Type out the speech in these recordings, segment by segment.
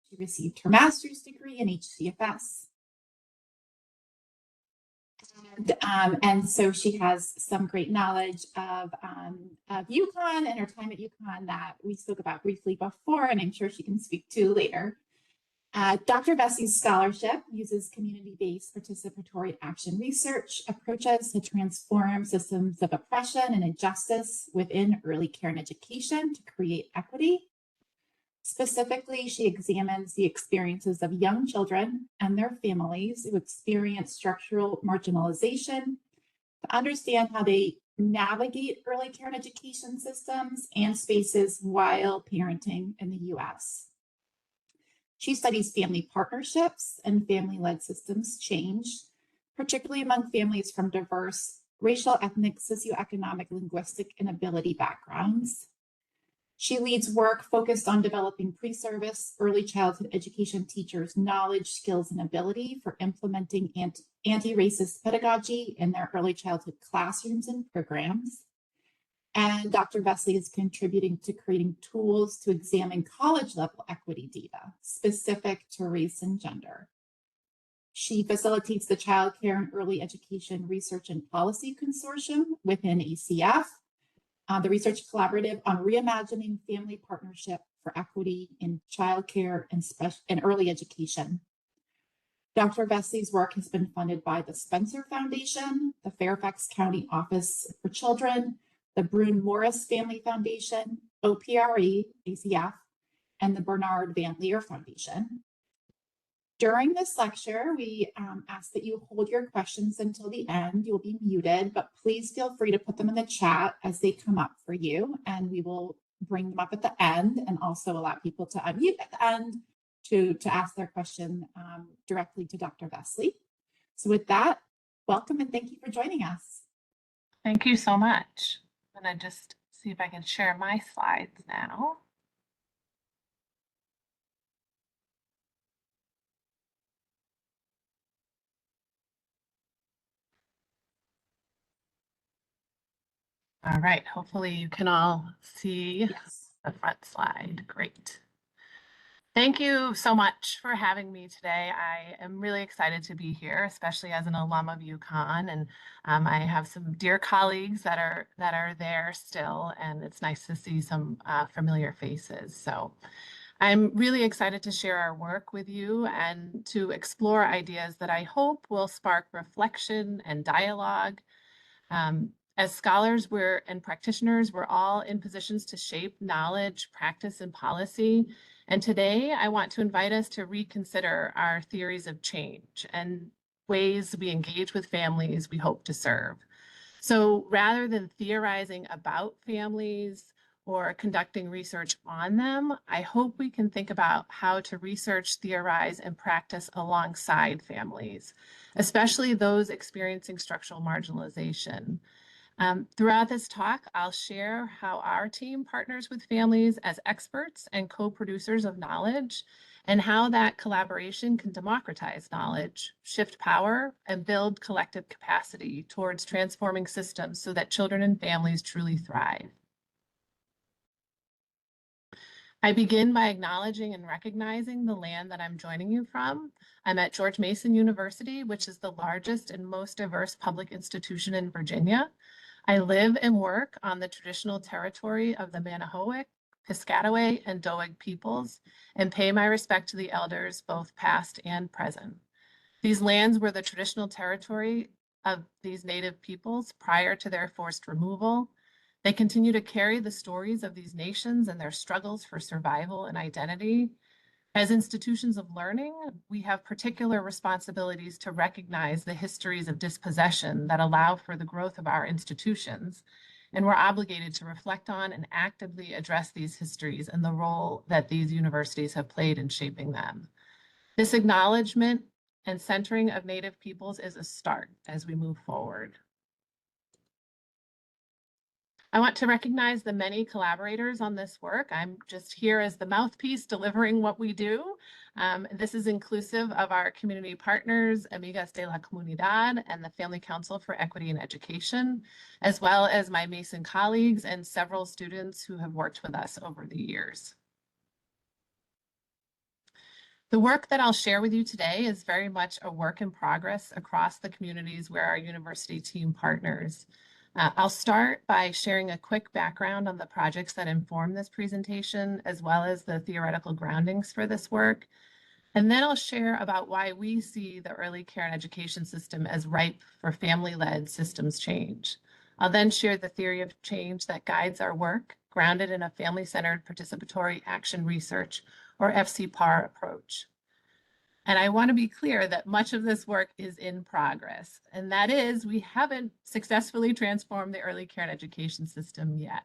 She received her master's degree in HCFS. And so she has some great knowledge of UConn and her time at UConn that we spoke about briefly before, and I'm sure she can speak to later. Dr. Vesely's scholarship uses community-based participatory action research approaches to transform systems of oppression and injustice within early care and education to create equity. Specifically, she examines the experiences of young children and their families who experience structural marginalization to understand how they navigate early care and education systems and spaces while parenting in the US. She studies family partnerships and family-led systems change, particularly among families from diverse racial, ethnic, socioeconomic, linguistic, and ability backgrounds. She leads work focused on developing pre-service early childhood education teachers' knowledge, skills, and ability for implementing anti-racist pedagogy in their early childhood classrooms and programs. And Dr. Vesely is contributing to creating tools to examine college-level equity data specific to race and gender. She facilitates the Child Care and Early Education Research and Policy Consortium within ACF, the research collaborative on reimagining family partnership for equity in childcare and early education. Dr. Vesely's work has been funded by the Spencer Foundation, the Fairfax County Office for Children, the Bruhn Morris Family Foundation, OPRE, ACF, and the Bernard van Leer Foundation. During this lecture, we ask that you hold your questions until the end. You'll be muted, but please feel free to put them in the chat as they come up for you, and we will bring them up at the end and also allow people to unmute at the end to ask their question directly to Dr. Vesely. So with that, welcome and thank you for joining us. Thank you so much. I'm gonna just see if I can share my slides now. All right, hopefully you can all see the front slide. Great. Thank you so much for having me today. I am really excited to be here, especially as an alum of UConn, and I have some dear colleagues that are there still, and it's nice to see some familiar faces. So I'm really excited to share our work with you and to explore ideas that I hope will spark reflection and dialogue. As scholars and practitioners, we're all in positions to shape knowledge, practice, and policy. And today I want to invite us to reconsider our theories of change and ways we engage with families we hope to serve. So rather than theorizing about families or conducting research on them, I hope we can think about how to research, theorize, and practice alongside families, especially those experiencing structural marginalization. Throughout this talk, I'll share how our team partners with families as experts and co-producers of knowledge, and how that collaboration can democratize knowledge, shift power, and build collective capacity towards transforming systems so that children and families truly thrive. I begin by acknowledging and recognizing the land that I'm joining you from. I'm at George Mason University, which is the largest and most diverse public institution in Virginia. I live and work on the traditional territory of the Manahoic, Piscataway, and Doeg peoples, and pay my respect to the elders, both past and present. These lands were the traditional territory of these native peoples prior to their forced removal. They continue to carry the stories of these nations and their struggles for survival and identity. As institutions of learning, we have particular responsibilities to recognize the histories of dispossession that allow for the growth of our institutions, and we're obligated to reflect on and actively address these histories and the role that these universities have played in shaping them. This acknowledgement and centering of Native peoples is a start as we move forward. I want to recognize the many collaborators on this work. I'm just here as the mouthpiece delivering what we do. This is inclusive of our community partners, Amigas de la Comunidad, and the Family Council for Equity in Education, as well as my Mason colleagues and several students who have worked with us over the years. The work that I'll share with you today is very much a work in progress across the communities where our university team partners. I'll start by sharing a quick background on the projects that inform this presentation, as well as the theoretical groundings for this work. And then I'll share about why we see the early care and education system as ripe for family-led systems change. I'll then share the theory of change that guides our work, grounded in a family-centered participatory action research, or FCPAR approach. And I want to be clear that much of this work is in progress, and that is, we haven't successfully transformed the early care and education system yet.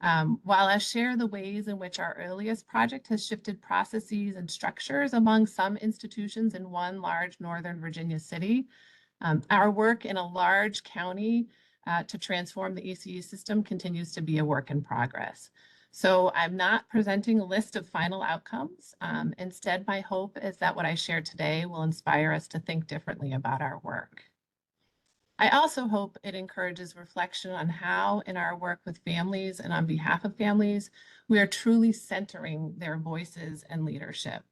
While I share the ways in which our earliest project has shifted processes and structures among some institutions in one large Northern Virginia city, our work in a large county to transform the ECE system continues to be a work in progress. So I'm not presenting a list of final outcomes. Instead, my hope is that what I share today will inspire us to think differently about our work. I also hope it encourages reflection on how, in our work with families and on behalf of families, we are truly centering their voices and leadership.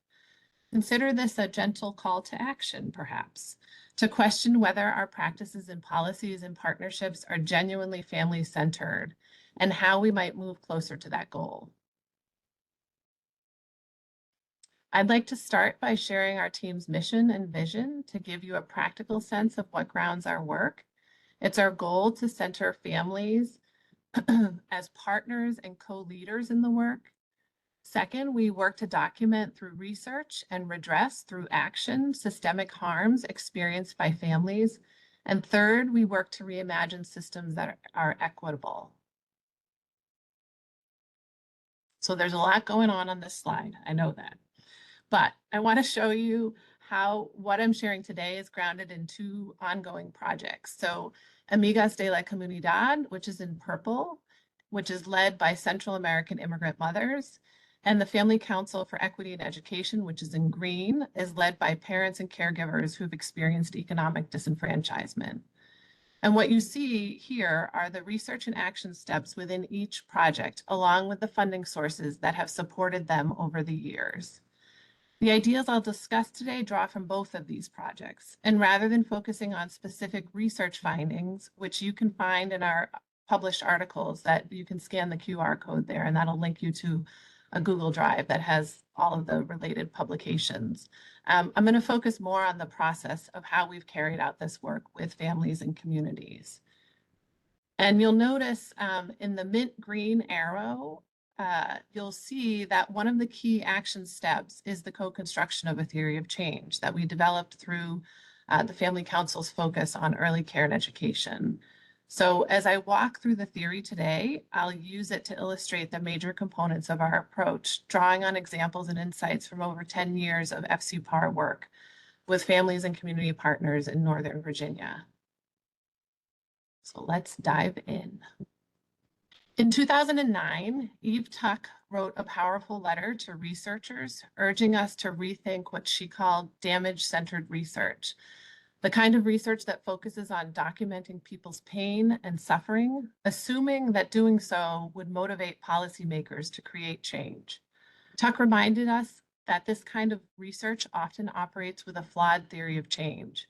Consider this a gentle call to action, perhaps, to question whether our practices and policies and partnerships are genuinely family-centered and how we might move closer to that goal. I'd like to start by sharing our team's mission and vision to give you a practical sense of what grounds our work. It's our goal to center families as partners and co-leaders in the work. Second, we work to document through research and redress through action systemic harms experienced by families. And third, we work to reimagine systems that are equitable. So there's a lot going on this slide, I know that. But I want to show you how what I'm sharing today is grounded in two ongoing projects. So Amigas de la Comunidad, which is in purple, which is led by Central American immigrant mothers, and the Family Council for Equity and Education, which is in green, is led by parents and caregivers who've experienced economic disenfranchisement. And what you see here are the research and action steps within each project, along with the funding sources that have supported them over the years. The ideas I'll discuss today draw from both of these projects, and rather than focusing on specific research findings, which you can find in our published articles that you can scan the QR code there, and that'll link you to a Google Drive that has all of the related publications. I'm going to focus more on the process of how we've carried out this work with families and communities. And you'll notice in the mint green arrow, you'll see that one of the key action steps is the co-construction of a theory of change that we developed through the Family Council's focus on early care and education. So as I walk through the theory today, I'll use it to illustrate the major components of our approach, drawing on examples and insights from over 10 years of FCPAR work with families and community partners in Northern Virginia. So let's dive in. In 2009, Eve Tuck wrote a powerful letter to researchers urging us to rethink what she called damage-centered research, the kind of research that focuses on documenting people's pain and suffering, assuming that doing so would motivate policymakers to create change. Tuck reminded us that this kind of research often operates with a flawed theory of change.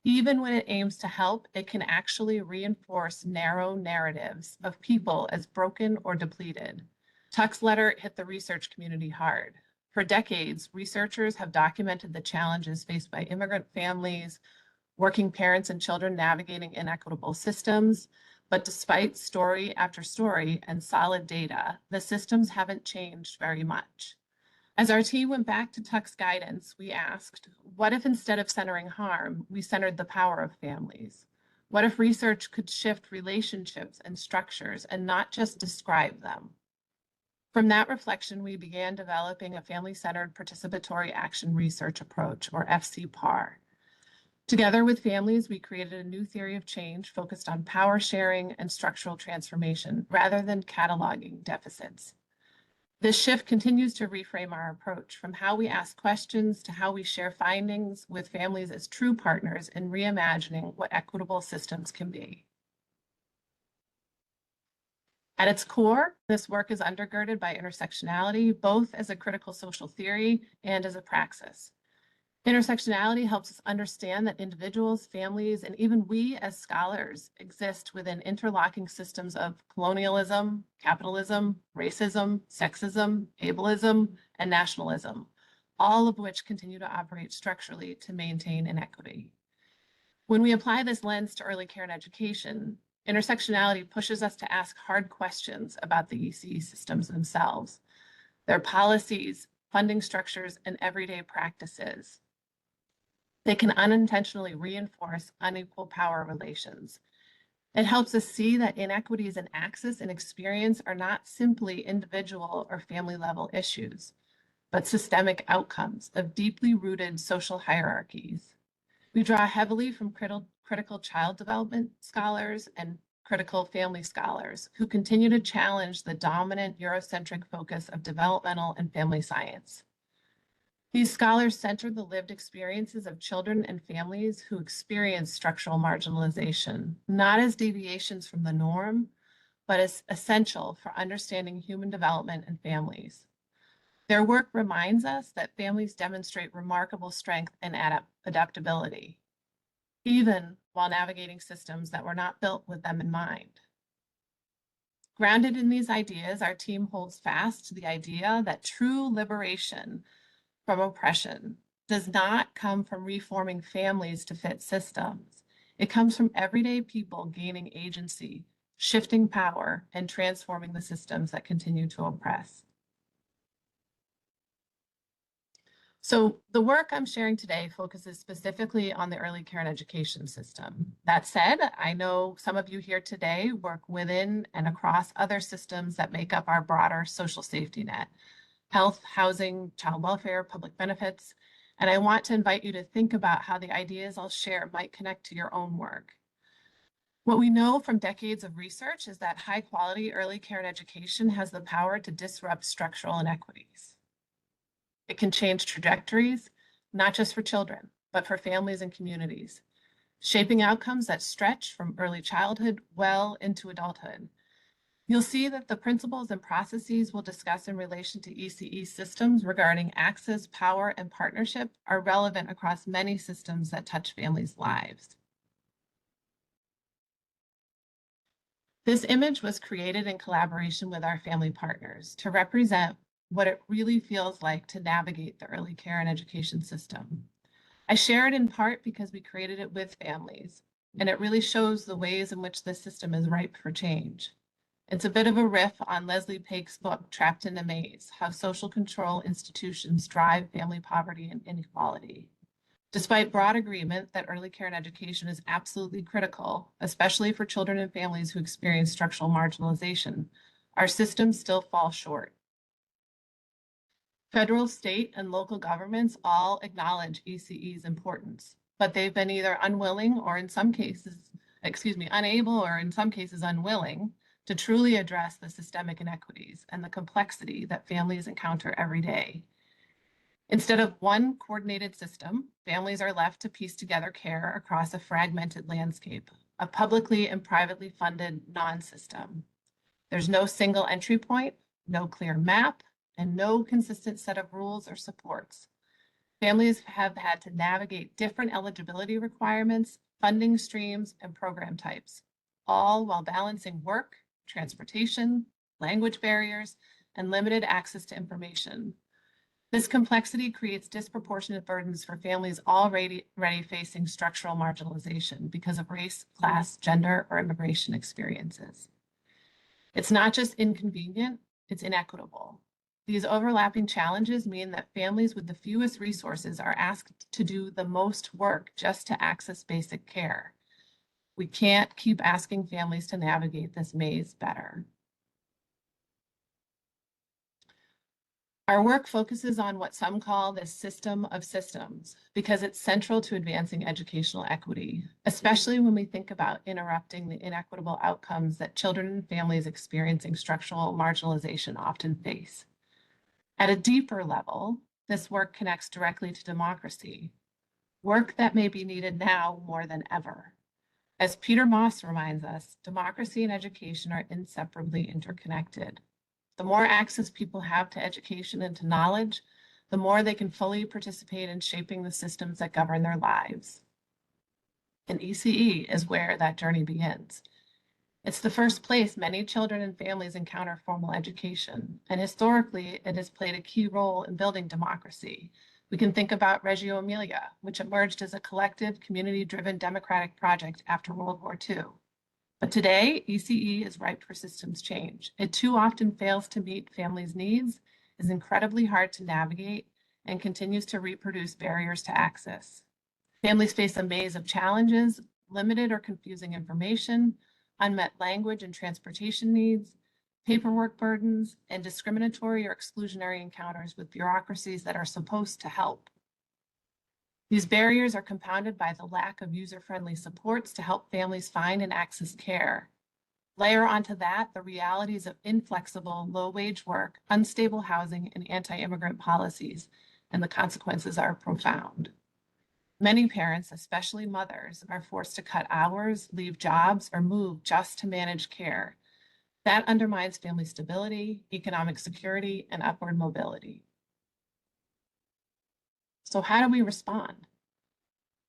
Even when it aims to help, it can actually reinforce narrow narratives of people as broken or depleted. Tuck's letter hit the research community hard. For decades, researchers have documented the challenges faced by immigrant families, working parents and children navigating inequitable systems. But despite story after story and solid data, the systems haven't changed very much. As our team went back to Tuck's guidance, we asked, what if instead of centering harm, we centered the power of families? What if research could shift relationships and structures and not just describe them? From that reflection, we began developing a family-centered participatory action research approach, or FCPAR. Together with families, we created a new theory of change focused on power sharing and structural transformation rather than cataloging deficits. This shift continues to reframe our approach from how we ask questions to how we share findings with families as true partners in reimagining what equitable systems can be. At its core, this work is undergirded by intersectionality, both as a critical social theory and as a praxis. Intersectionality helps us understand that individuals, families, and even we as scholars exist within interlocking systems of colonialism, capitalism, racism, sexism, ableism, and nationalism, all of which continue to operate structurally to maintain inequity. When we apply this lens to early care and education, intersectionality pushes us to ask hard questions about the ECE systems themselves, their policies, funding structures, and everyday practices. They can unintentionally reinforce unequal power relations. It helps us see that inequities in access and experience are not simply individual or family level issues, but systemic outcomes of deeply rooted social hierarchies. We draw heavily from critical child development scholars and critical family scholars who continue to challenge the dominant Eurocentric focus of developmental and family science. These scholars center the lived experiences of children and families who experience structural marginalization, not as deviations from the norm, but as essential for understanding human development and families. Their work reminds us that families demonstrate remarkable strength and adaptability, even while navigating systems that were not built with them in mind. Grounded in these ideas, our team holds fast to the idea that true liberation from oppression does not come from reforming families to fit systems. It comes from everyday people gaining agency, shifting power, and transforming the systems that continue to oppress. So the work I'm sharing today focuses specifically on the early care and education system. That said, I know some of you here today work within and across other systems that make up our broader social safety net: health, housing, child welfare, public benefits. And I want to invite you to think about how the ideas I'll share might connect to your own work. What we know from decades of research is that high quality early care and education has the power to disrupt structural inequities. It can change trajectories, not just for children, but for families and communities, shaping outcomes that stretch from early childhood well into adulthood. You'll see that the principles and processes we'll discuss in relation to ECE systems regarding access, power, and partnership are relevant across many systems that touch families' lives. This image was created in collaboration with our family partners to represent what it really feels like to navigate the early care and education system. I share it in part because we created it with families, and it really shows the ways in which this system is ripe for change. It's a bit of a riff on Leslie Pake's book, Trapped in a Maze: How Social Control Institutions Drive Family Poverty and Inequality. Despite broad agreement that early care and education is absolutely critical, especially for children and families who experience structural marginalization, our systems still fall short. Federal, state, and local governments all acknowledge ECE's importance, but they've been either unwilling or in some cases, unable or in some cases unwilling to truly address the systemic inequities and the complexity that families encounter every day. Instead of one coordinated system, families are left to piece together care across a fragmented landscape, a publicly and privately funded non-system. There's no single entry point, no clear map, and no consistent set of rules or supports. Families have had to navigate different eligibility requirements, funding streams, and program types, all while balancing work, transportation, language barriers, and limited access to information. This complexity creates disproportionate burdens for families already facing structural marginalization because of race, class, gender, or immigration experiences. It's not just inconvenient, it's inequitable. These overlapping challenges mean that families with the fewest resources are asked to do the most work just to access basic care. We can't keep asking families to navigate this maze better. Our work focuses on what some call the system of systems because it's central to advancing educational equity, especially when we think about interrupting the inequitable outcomes that children and families experiencing structural marginalization often face. At a deeper level, this work connects directly to democracy, work that may be needed now more than ever. As Peter Moss reminds us, democracy and education are inseparably interconnected. The more access people have to education and to knowledge, the more they can fully participate in shaping the systems that govern their lives. And ECE is where that journey begins. It's the first place many children and families encounter formal education, and historically, it has played a key role in building democracy. We can think about Reggio Emilia, which emerged as a collective, community-driven democratic project after World War II. But today, ECE is ripe for systems change. It too often fails to meet families' needs, is incredibly hard to navigate, and continues to reproduce barriers to access. Families face a maze of challenges, limited or confusing information, unmet language and transportation needs, paperwork burdens, and discriminatory or exclusionary encounters with bureaucracies that are supposed to help. These barriers are compounded by the lack of user-friendly supports to help families find and access care. Layer onto that the realities of inflexible, low-wage work, unstable housing, and anti-immigrant policies, and the consequences are profound. Many parents, especially mothers, are forced to cut hours, leave jobs, or move just to manage care. That undermines family stability, economic security, and upward mobility. So how do we respond?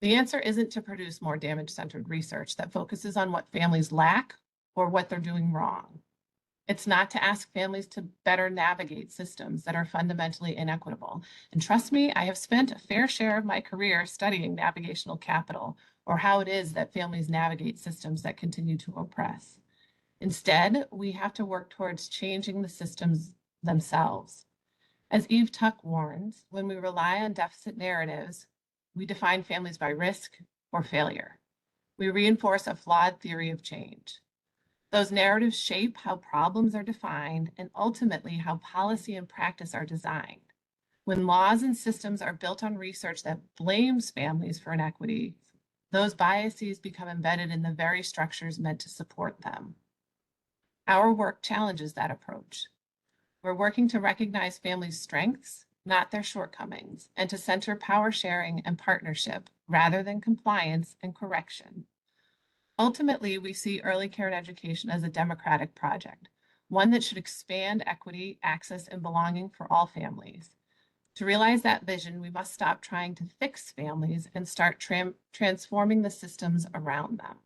The answer isn't to produce more damage-centered research that focuses on what families lack or what they're doing wrong. It's not to ask families to better navigate systems that are fundamentally inequitable. And trust me, I have spent a fair share of my career studying navigational capital, or how it is that families navigate systems that continue to oppress. Instead, we have to work towards changing the systems themselves. As Eve Tuck warns, when we rely on deficit narratives, we define families by risk or failure. We reinforce a flawed theory of change. Those narratives shape how problems are defined and ultimately how policy and practice are designed. When laws and systems are built on research that blames families for inequity, those biases become embedded in the very structures meant to support them. Our work challenges that approach. We're working to recognize families' strengths, not their shortcomings, and to center power sharing and partnership rather than compliance and correction. Ultimately, we see early care and education as a democratic project, one that should expand equity, access, and belonging for all families. To realize that vision, we must stop trying to fix families and start transforming the systems around them.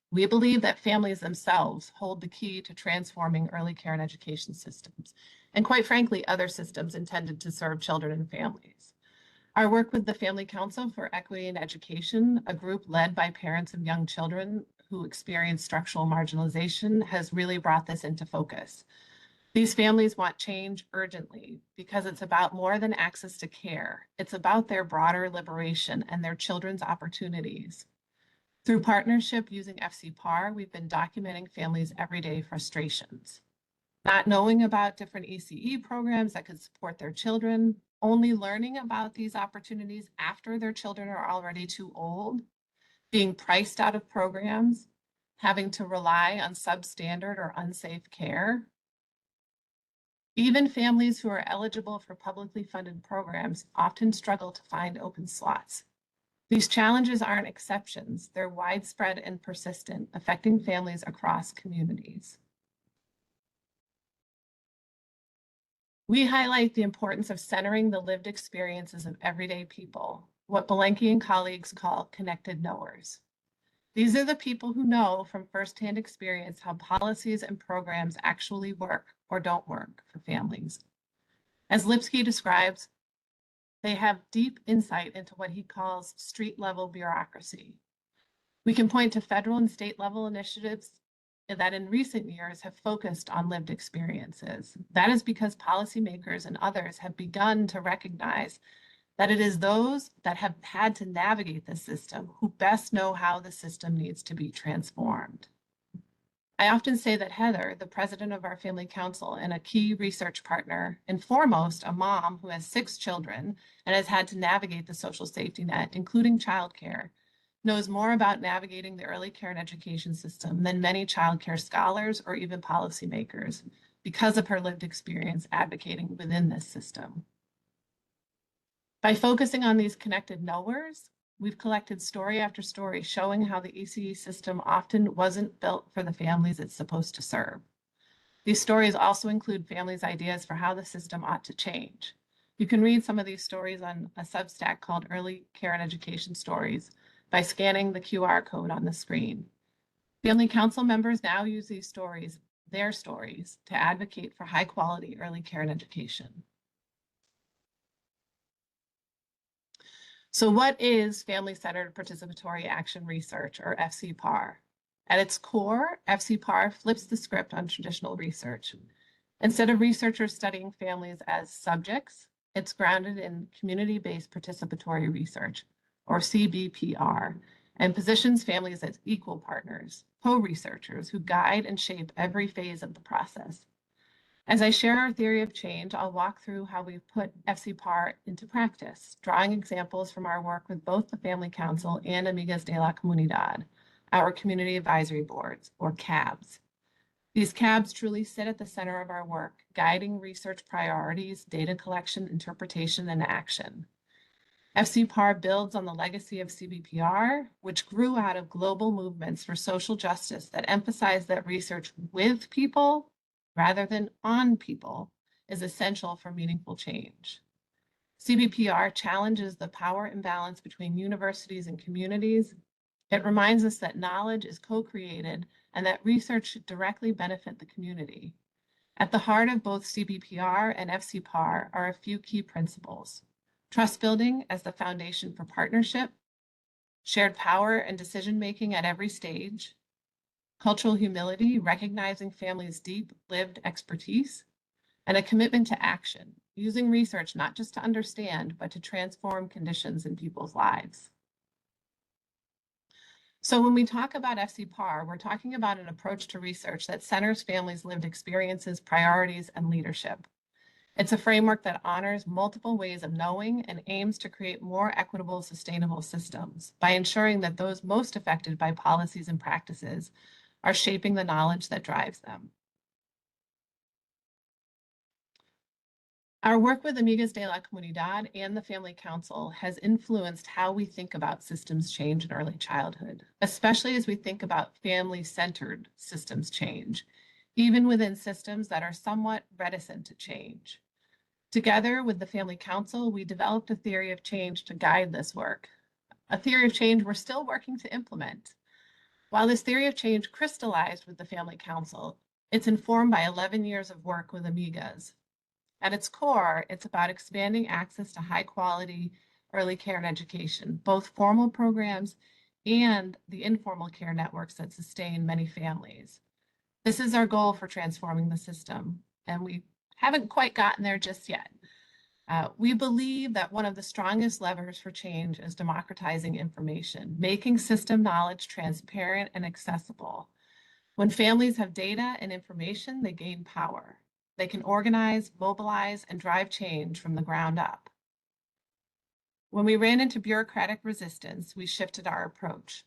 We believe that families themselves hold the key to transforming early care and education systems, and quite frankly, other systems intended to serve children and families. Our work with the Family Council for Equity in Education, a group led by parents of young children who experience structural marginalization, has really brought this into focus. These families want change urgently because it's about more than access to care. It's about their broader liberation and their children's opportunities. Through partnership using FCPAR, we've been documenting families' everyday frustrations. Not knowing about different ECE programs that could support their children, only learning about these opportunities after their children are already too old, being priced out of programs, having to rely on substandard or unsafe care. Even families who are eligible for publicly funded programs often struggle to find open slots. These challenges aren't exceptions, they're widespread and persistent, affecting families across communities. We highlight the importance of centering the lived experiences of everyday people, what Belenky and colleagues call connected knowers. These are the people who know from firsthand experience how policies and programs actually work or don't work for families. As Lipsky describes, they have deep insight into what he calls street-level bureaucracy. We can point to federal and state-level initiatives that in recent years have focused on lived experiences. That is because policymakers and others have begun to recognize that it is those that have had to navigate the system who best know how the system needs to be transformed. I often say that Heather, the president of our family council and a key research partner, and foremost a mom who has 6 children and has had to navigate the social safety net, including childcare, knows more about navigating the early care and education system than many childcare scholars or even policymakers because of her lived experience advocating within this system. By focusing on these connected knowers, we've collected story after story showing how the ECE system often wasn't built for the families it's supposed to serve. These stories also include families' ideas for how the system ought to change. You can read some of these stories on a Substack called Early Care and Education Stories by scanning the QR code on the screen. Family council members now use these stories, their stories, to advocate for high quality early care and education. So what is family-centered participatory action research, or FCPAR? At its core, FCPAR flips the script on traditional research. Instead of researchers studying families as subjects, it's grounded in community-based participatory research, or CBPR, and positions families as equal partners, co-researchers who guide and shape every phase of the process. As I share our theory of change, I'll walk through how we've put FCPAR into practice, drawing examples from our work with both the Family Council and Amigas de la Comunidad, our community advisory boards, or CABs. These CABs truly sit at the center of our work, guiding research priorities, data collection, interpretation, and action. FCPAR builds on the legacy of CBPR, which grew out of global movements for social justice that emphasize that research with people rather than on people is essential for meaningful change. CBPR challenges the power imbalance between universities and communities. It reminds us that knowledge is co-created and that research should directly benefit the community. At the heart of both CBPR and FCPAR are a few key principles: trust building as the foundation for partnership, shared power and decision-making at every stage, cultural humility, recognizing families' deep lived expertise, and a commitment to action, using research not just to understand, but to transform conditions in people's lives. So when we talk about FCPAR, we're talking about an approach to research that centers families' lived experiences, priorities, and leadership. It's a framework that honors multiple ways of knowing and aims to create more equitable, sustainable systems by ensuring that those most affected by policies and practices are shaping the knowledge that drives them. Our work with Amigas de la Comunidad and the Family Council has influenced how we think about systems change in early childhood, especially as we think about family-centered systems change, even within systems that are somewhat reticent to change. Together with the Family Council, we developed a theory of change to guide this work, a theory of change we're still working to implement. While this theory of change crystallized with the Family Council, it's informed by 11 years of work with Amigas. At its core, it's about expanding access to high quality early care and education, both formal programs and the informal care networks that sustain many families. This is our goal for transforming the system, and we haven't quite gotten there just yet. We believe that one of the strongest levers for change is democratizing information, making system knowledge transparent and accessible. When families have data and information, they gain power. They can organize, mobilize, and drive change from the ground up. When we ran into bureaucratic resistance, we shifted our approach,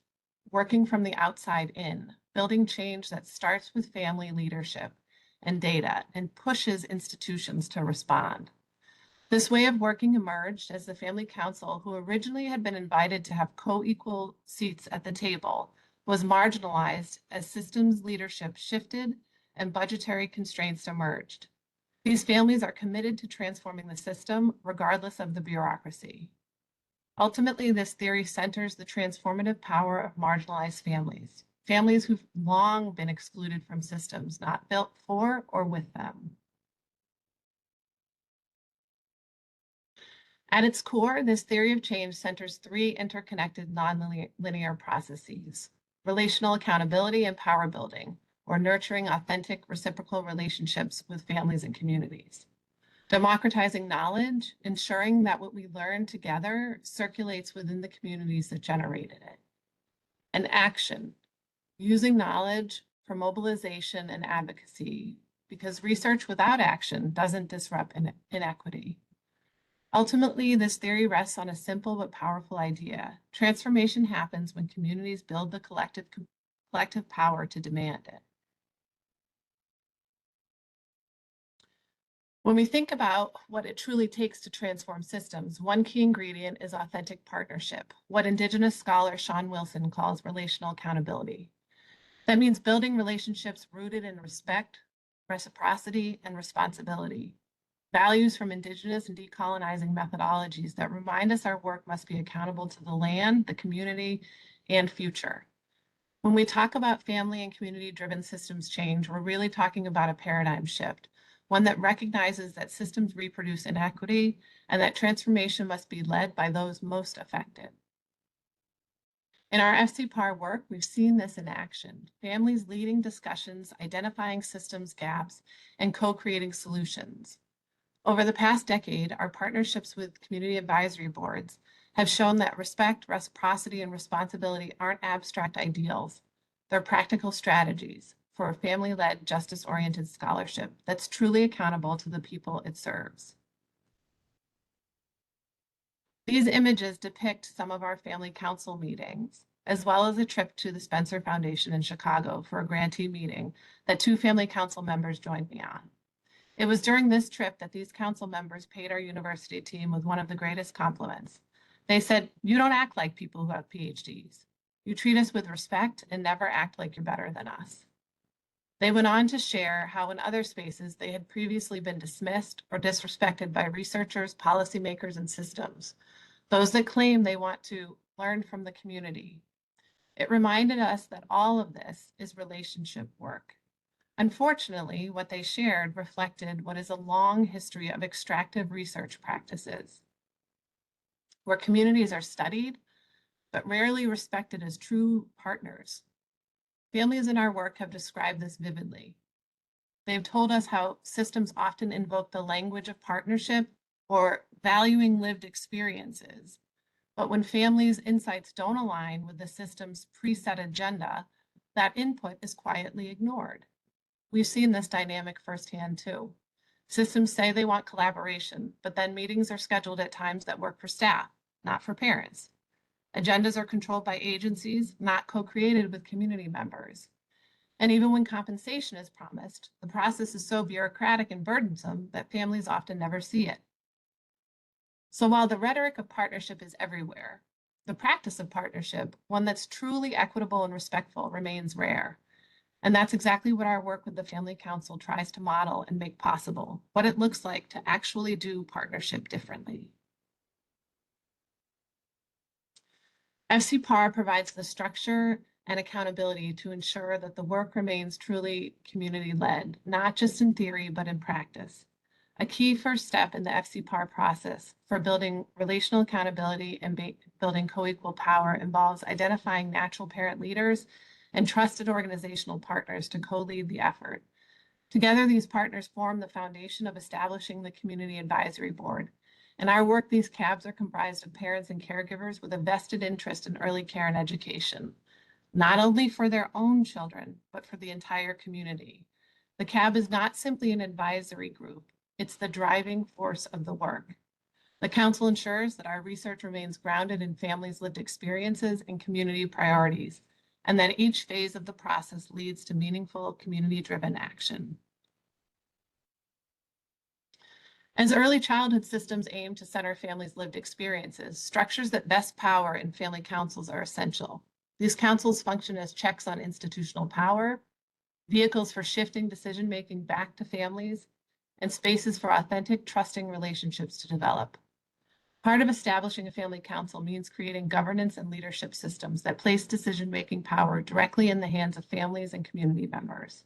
working from the outside in, building change that starts with family leadership and data and pushes institutions to respond. This way of working emerged as the Family Council, who originally had been invited to have co-equal seats at the table, was marginalized as systems leadership shifted and budgetary constraints emerged. These families are committed to transforming the system regardless of the bureaucracy. Ultimately, this theory centers the transformative power of marginalized families, families who've long been excluded from systems not built for or with them. At its core, this theory of change centers three interconnected nonlinear processes: relational accountability and power building, or nurturing authentic reciprocal relationships with families and communities; democratizing knowledge, ensuring that what we learn together circulates within the communities that generated it; and action, using knowledge for mobilization and advocacy, because research without action doesn't disrupt inequity. Ultimately, this theory rests on a simple but powerful idea. Transformation happens when communities build the collective power to demand it. When we think about what it truly takes to transform systems, one key ingredient is authentic partnership, what Indigenous scholar Sean Wilson calls relational accountability. That means building relationships rooted in respect, reciprocity, and responsibility. Values from Indigenous and decolonizing methodologies that remind us our work must be accountable to the land, the community, and future. When we talk about family and community-driven systems change, we're really talking about a paradigm shift, one that recognizes that systems reproduce inequity and that transformation must be led by those most affected. In our FCPAR work, we've seen this in action, families leading discussions, identifying systems gaps, and co-creating solutions. Over the past decade, our partnerships with community advisory boards have shown that respect, reciprocity, and responsibility aren't abstract ideals. They're practical strategies for a family-led, justice-oriented scholarship that's truly accountable to the people it serves. These images depict some of our family council meetings, as well as a trip to the Spencer Foundation in Chicago for a grantee meeting that 2 family council members joined me on. It was during this trip that these council members paid our university team with one of the greatest compliments. They said, "You don't act like people who have PhDs. You treat us with respect and never act like you're better than us." They went on to share how in other spaces they had previously been dismissed or disrespected by researchers, policymakers, and systems, those that claim they want to learn from the community. It reminded us that all of this is relationship work. Unfortunately, what they shared reflected what is a long history of extractive research practices, where communities are studied, but rarely respected as true partners. Families in our work have described this vividly. They've told us how systems often invoke the language of partnership or valuing lived experiences, but when families' insights don't align with the system's preset agenda, that input is quietly ignored. We've seen this dynamic firsthand too. Systems say they want collaboration, but then meetings are scheduled at times that work for staff, not for parents. Agendas are controlled by agencies, not co-created with community members. And even when compensation is promised, the process is so bureaucratic and burdensome that families often never see it. So while the rhetoric of partnership is everywhere, the practice of partnership, one that's truly equitable and respectful, remains rare. And that's exactly what our work with the Family Council tries to model and make possible, what it looks like to actually do partnership differently. FCPAR provides the structure and accountability to ensure that the work remains truly community-led, not just in theory, but in practice. A key first step in the FCPAR process for building relational accountability and building co-equal power involves identifying natural parent leaders and trusted organizational partners to co-lead the effort. Together, these partners form the foundation of establishing the Community Advisory Board. In our work, these CABs are comprised of parents and caregivers with a vested interest in early care and education, not only for their own children, but for the entire community. The CAB is not simply an advisory group, it's the driving force of the work. The Council ensures that our research remains grounded in families' lived experiences and community priorities, and that each phase of the process leads to meaningful community-driven action. As early childhood systems aim to center families' lived experiences, structures that vest power in family councils are essential. These councils function as checks on institutional power, vehicles for shifting decision-making back to families, and spaces for authentic, trusting relationships to develop. Part of establishing a family council means creating governance and leadership systems that place decision-making power directly in the hands of families and community members.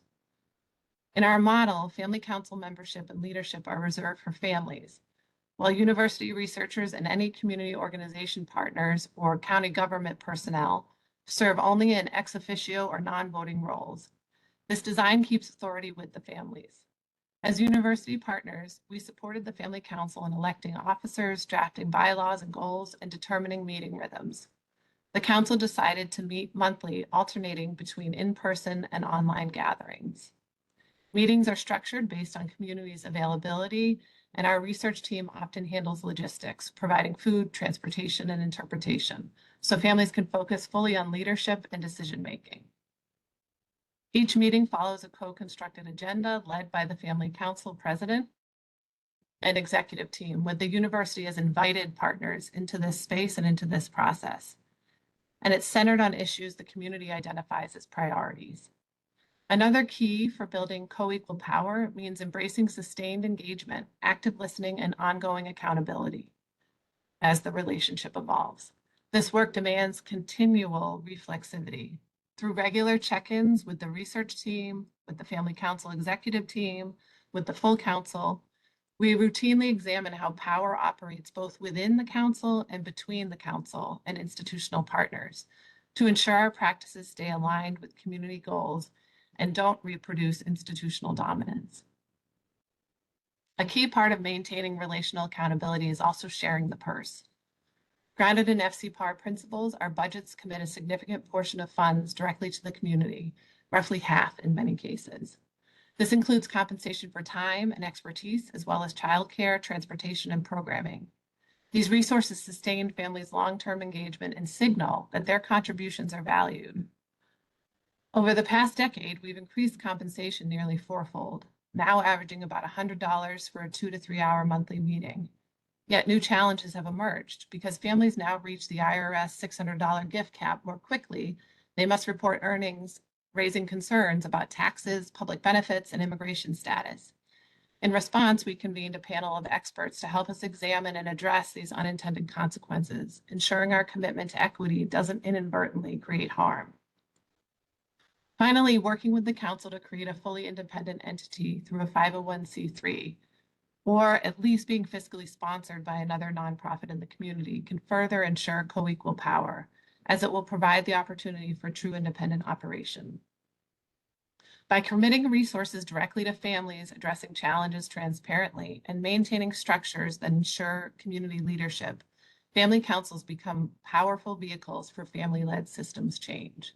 In our model, family council membership and leadership are reserved for families, while university researchers and any community organization partners or county government personnel serve only in ex officio or non-voting roles. This design keeps authority with the families. As university partners, we supported the Family Council in electing officers, drafting bylaws and goals, and determining meeting rhythms. The council decided to meet monthly, alternating between in-person and online gatherings. Meetings are structured based on community's availability, and our research team often handles logistics, providing food, transportation, and interpretation, so families can focus fully on leadership and decision-making. Each meeting follows a co-constructed agenda led by the Family Council president. and executive team, with the university as invited partners into this space and into this process. And it's centered on issues the community identifies as priorities. Another key for building co-equal power means embracing sustained engagement, active listening, and ongoing accountability as the relationship evolves. This work demands continual reflexivity through regular check-ins with the research team, with the family council executive team, with the full council. We routinely examine how power operates both within the council and between the council and institutional partners to ensure our practices stay aligned with community goals and don't reproduce institutional dominance. A key part of maintaining relational accountability is also sharing the purse. Grounded in FCPAR principles, our budgets commit a significant portion of funds directly to the community, roughly half in many cases. This includes compensation for time and expertise, as well as childcare, transportation, and programming. These resources sustain families' long-term engagement and signal that their contributions are valued. Over the past decade, we've increased compensation nearly fourfold, now averaging about $100 for a 2 to 3 hour monthly meeting. Yet new challenges have emerged because families now reach the IRS $600 gift cap more quickly. They must report earnings, raising concerns about taxes, public benefits, and immigration status. In response, we convened a panel of experts to help us examine and address these unintended consequences, ensuring our commitment to equity doesn't inadvertently create harm. Finally, working with the council to create a fully independent entity through a 501c3, or at least being fiscally sponsored by another nonprofit in the community, can further ensure co-equal power, as it will provide the opportunity for true independent operation. By committing resources directly to families, addressing challenges transparently, and maintaining structures that ensure community leadership, family councils become powerful vehicles for family-led systems change.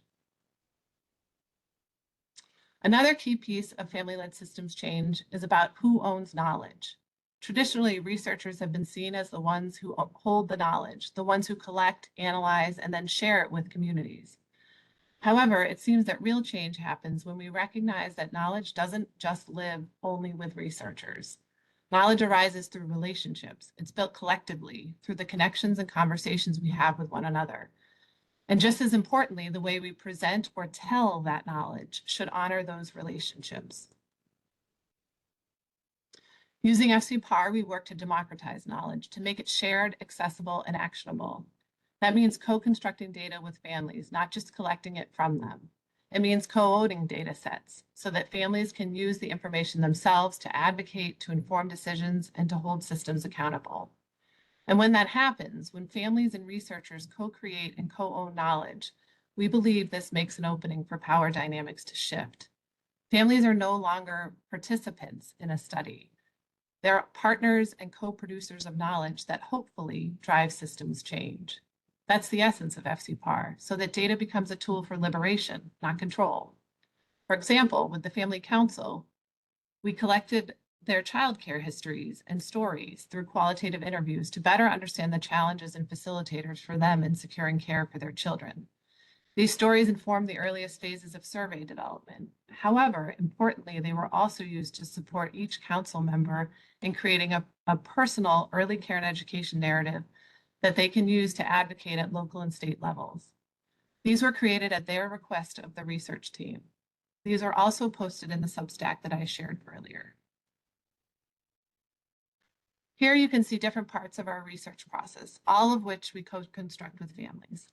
Another key piece of family-led systems change is about who owns knowledge. Traditionally, researchers have been seen as the ones who hold the knowledge, the ones who collect, analyze, and then share it with communities. However, it seems that real change happens when we recognize that knowledge doesn't just live only with researchers. Knowledge arises through relationships. It's built collectively through the connections and conversations we have with one another. And just as importantly, the way we present or tell that knowledge should honor those relationships. Using FCPAR, we work to democratize knowledge, to make it shared, accessible, and actionable. That means co-constructing data with families, not just collecting it from them. It means co-owning data sets so that families can use the information themselves to advocate, to inform decisions, and to hold systems accountable. And when that happens, when families and researchers co-create and co-own knowledge, we believe this makes an opening for power dynamics to shift. Families are no longer participants in a study. They're partners and co-producers of knowledge that hopefully drive systems change. That's the essence of FCPAR, so that data becomes a tool for liberation, not control. For example, with the Family Council, we collected their childcare histories and stories through qualitative interviews to better understand the challenges and facilitators for them in securing care for their children. These stories informed the earliest phases of survey development. However, importantly, they were also used to support each council member in creating a personal early care and education narrative that they can use to advocate at local and state levels. These were created at their request of the research team. These are also posted in the Substack that I shared earlier. Here you can see different parts of our research process, all of which we co-construct with families.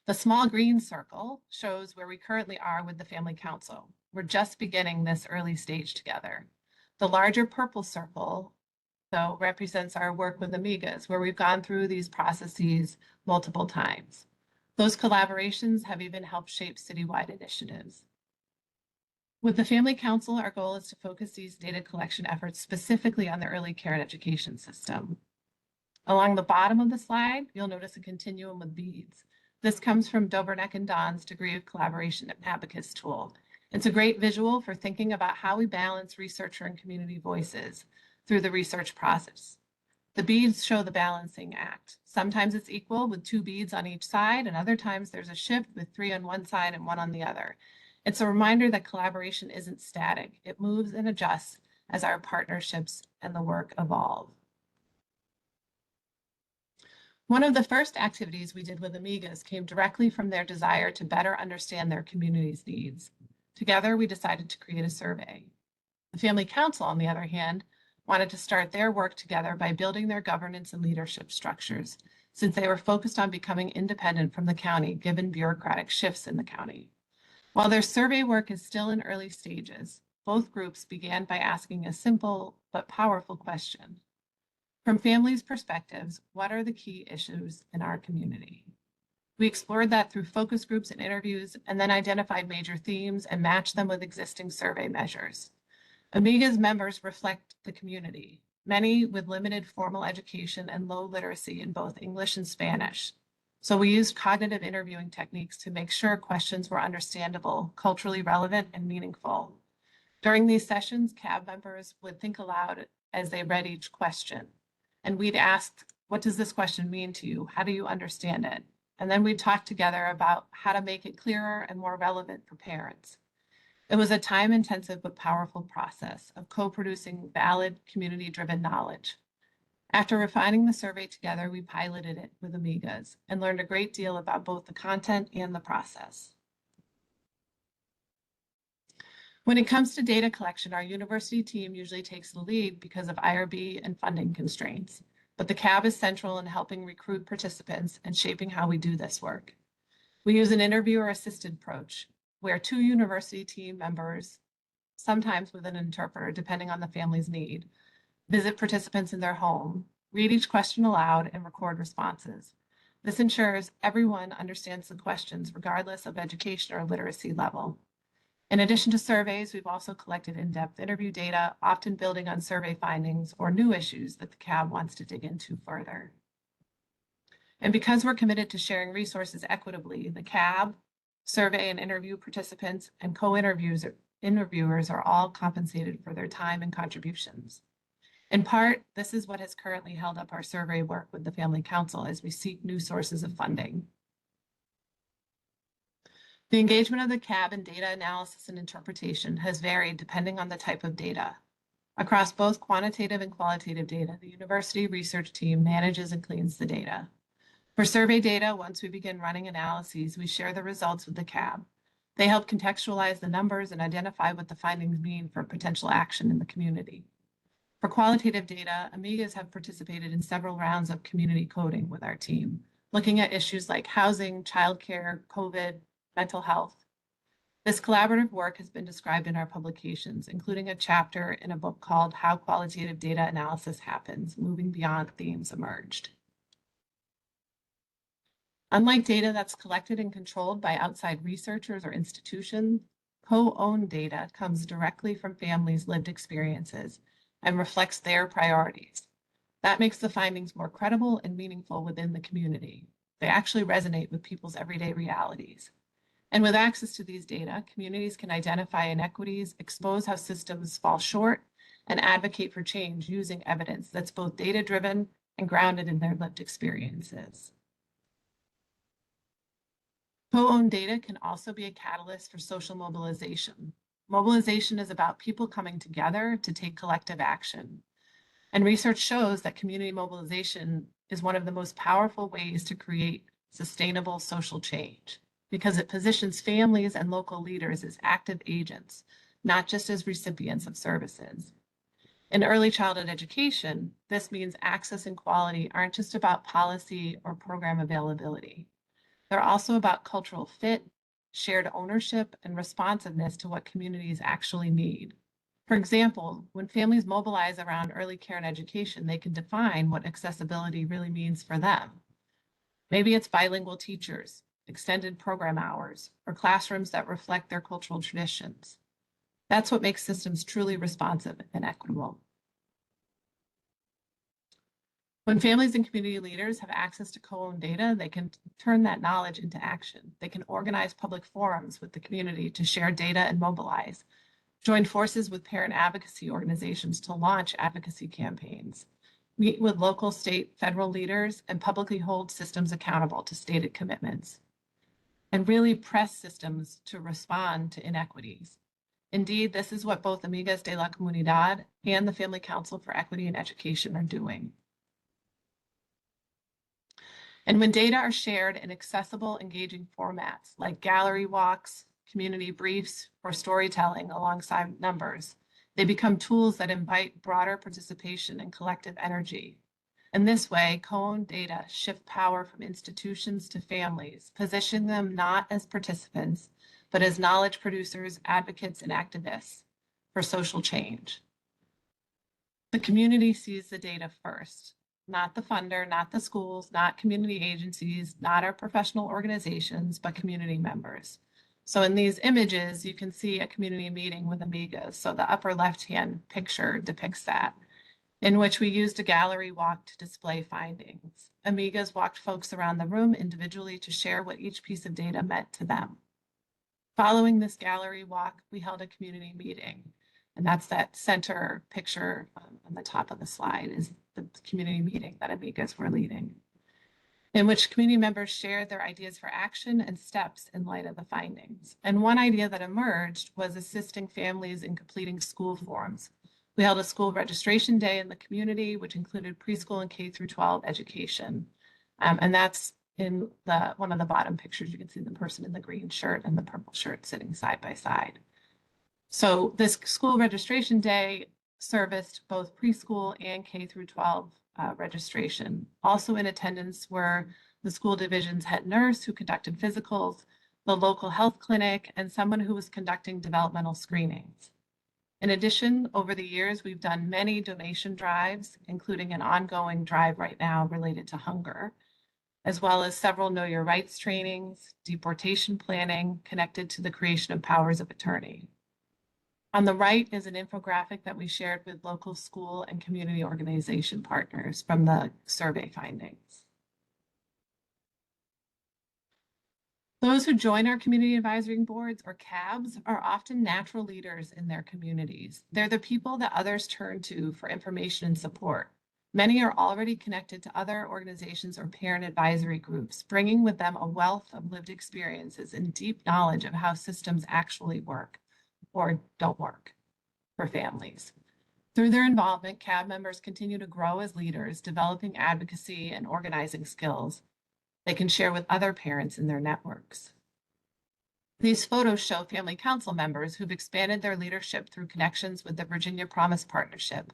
The small green circle shows where we currently are with the Family Council. We're just beginning this early stage together. The larger purple circle, though, represents our work with Amigas, where we've gone through these processes multiple times. Those collaborations have even helped shape citywide initiatives. With the Family Council, our goal is to focus these data collection efforts specifically on the early care and education system. Along the bottom of the slide, you'll notice a continuum with beads. This comes from Dobrnek and Don's degree of collaboration abacus tool. It's a great visual for thinking about how we balance researcher and community voices through the research process. The beads show the balancing act. Sometimes it's equal with 2 beads on each side, and other times there's a shift with 3 on one side and 1 on the other. It's a reminder that collaboration isn't static. It moves and adjusts as our partnerships and the work evolve. One of the first activities we did with Amigas came directly from their desire to better understand their community's needs. Together, we decided to create a survey. The Family Council, on the other hand, wanted to start their work together by building their governance and leadership structures, since they were focused on becoming independent from the county, given bureaucratic shifts in the county. While their survey work is still in early stages, both groups began by asking a simple but powerful question. From families' perspectives, what are the key issues in our community? We explored that through focus groups and interviews, and then identified major themes and matched them with existing survey measures. Amiga's members reflect the community, many with limited formal education and low literacy in both English and Spanish. So we used cognitive interviewing techniques to make sure questions were understandable, culturally relevant, and meaningful. During these sessions, CAB members would think aloud as they read each question. And we'd ask, what does this question mean to you? How do you understand it? And then we'd talk together about how to make it clearer and more relevant for parents. It was a time-intensive but powerful process of co-producing valid, community-driven knowledge. After refining the survey together, we piloted it with Amigas and learned a great deal about both the content and the process. When it comes to data collection, our university team usually takes the lead because of IRB and funding constraints, but the CAB is central in helping recruit participants and shaping how we do this work. We use an interviewer-assisted approach, where 2 university team members, sometimes with an interpreter, depending on the family's need, visit participants in their home, read each question aloud, and record responses. This ensures everyone understands the questions regardless of education or literacy level. In addition to surveys, we've also collected in-depth interview data, often building on survey findings or new issues that the CAB wants to dig into further. And because we're committed to sharing resources equitably, the CAB, survey and interview participants, and co-interviewers are all compensated for their time and contributions. In part, this is what has currently held up our survey work with the Family Council as we seek new sources of funding. The engagement of the CAB in data analysis and interpretation has varied depending on the type of data. Across both quantitative and qualitative data, the university research team manages and cleans the data. For survey data, once we begin running analyses, we share the results with the CAB. They help contextualize the numbers and identify what the findings mean for potential action in the community. For qualitative data, Amigas have participated in several rounds of community coding with our team, looking at issues like housing, childcare, COVID, mental health. This collaborative work has been described in our publications, including a chapter in a book called How Qualitative Data Analysis Happens, Moving Beyond Themes Emerged. Unlike data that's collected and controlled by outside researchers or institutions, co-owned data comes directly from families' lived experiences and reflects their priorities. That makes the findings more credible and meaningful within the community. They actually resonate with people's everyday realities. And with access to these data, communities can identify inequities, expose how systems fall short, and advocate for change using evidence that's both data-driven and grounded in their lived experiences. Co-owned data can also be a catalyst for social mobilization. Mobilization is about people coming together to take collective action. And research shows that community mobilization is one of the most powerful ways to create sustainable social change, because it positions families and local leaders as active agents, not just as recipients of services. In early childhood education, this means access and quality aren't just about policy or program availability. They're also about cultural fit, shared ownership, and responsiveness to what communities actually need. For example, when families mobilize around early care and education, they can define what accessibility really means for them. Maybe it's bilingual teachers, extended program hours, or classrooms that reflect their cultural traditions. That's what makes systems truly responsive and equitable. When families and community leaders have access to co-owned data, they can turn that knowledge into action. They can organize public forums with the community to share data and mobilize, join forces with parent advocacy organizations to launch advocacy campaigns, meet with local, state, federal leaders, and publicly hold systems accountable to stated commitments, and really press systems to respond to inequities. Indeed, this is what both Amigas de la Comunidad and the Family Council for Equity in Education are doing. And when data are shared in accessible, engaging formats like gallery walks, community briefs, or storytelling alongside numbers, they become tools that invite broader participation and collective energy. In this way, co-owned data shift power from institutions to families, positioning them not as participants, but as knowledge producers, advocates, and activists for social change. The community sees the data first, not the funder, not the schools, not community agencies, not our professional organizations, but community members. So in these images, you can see a community meeting with Amigas. So the upper left-hand picture depicts that, in which we used a gallery walk to display findings. Amigas walked folks around the room individually to share what each piece of data meant to them. Following this gallery walk, we held a community meeting. And that's that center picture on the top of the slide is the community meeting that Amigas were leading, in which community members shared their ideas for action and steps in light of the findings. And one idea that emerged was assisting families in completing school forms. We held a school registration day in the community, which included preschool and K through 12 education. And that's in one of the bottom pictures. You can see the person in the green shirt and the purple shirt sitting side by side. So this school registration day serviced both preschool and K through 12 registration. Also in attendance were the school division's head nurse who conducted physicals, the local health clinic, and someone who was conducting developmental screenings. In addition, over the years, we've done many donation drives, including an ongoing drive right now related to hunger, as well as several Know Your Rights trainings, deportation planning connected to the creation of powers of attorney. On the right is an infographic that we shared with local school and community organization partners from the survey findings. Those who join our community advisory boards, or CABs, are often natural leaders in their communities. They're the people that others turn to for information and support. Many are already connected to other organizations or parent advisory groups, bringing with them a wealth of lived experiences and deep knowledge of how systems actually work or don't work for families. Through their involvement, CAB members continue to grow as leaders, developing advocacy and organizing skills they can share with other parents in their networks. These photos show family council members who've expanded their leadership through connections with the Virginia Promise Partnership,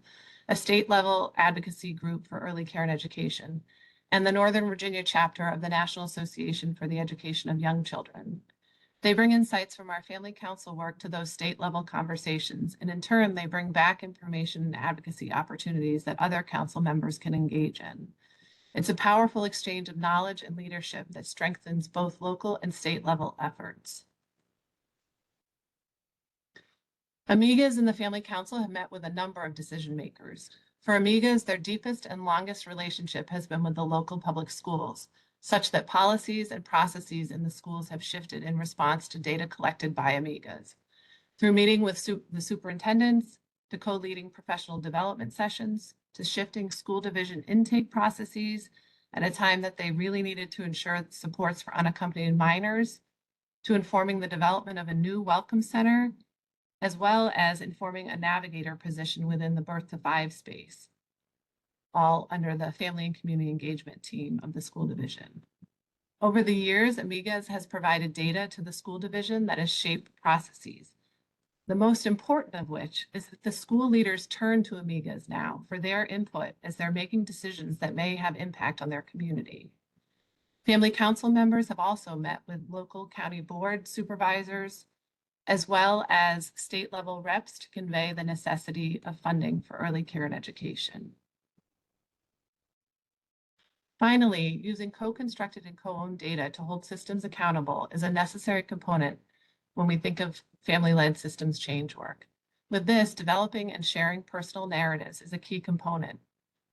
a state-level advocacy group for early care and education, and the Northern Virginia chapter of the National Association for the Education of Young Children. They bring insights from our family council work to those state-level conversations, and in turn, they bring back information and advocacy opportunities that other council members can engage in. It's a powerful exchange of knowledge and leadership that strengthens both local and state-level efforts. Amigas and the Family Council have met with a number of decision makers. For Amigas, their deepest and longest relationship has been with the local public schools, such that policies and processes in the schools have shifted in response to data collected by Amigas. Through meeting with the superintendents, to co-leading professional development sessions, to shifting school division intake processes at a time that they really needed to ensure supports for unaccompanied minors, to informing the development of a new welcome center, as well as informing a navigator position within the birth to 5 space, all under the family and community engagement team of the school division. Over the years, Amigas has provided data to the school division that has shaped processes. The most important of which is that the school leaders turn to Amigas now for their input as they're making decisions that may have impact on their community. Family council members have also met with local county board supervisors, as well as state-level reps to convey the necessity of funding for early care and education. Finally, using co-constructed and co-owned data to hold systems accountable is a necessary component when we think of family-led systems change work. With this, developing and sharing personal narratives is a key component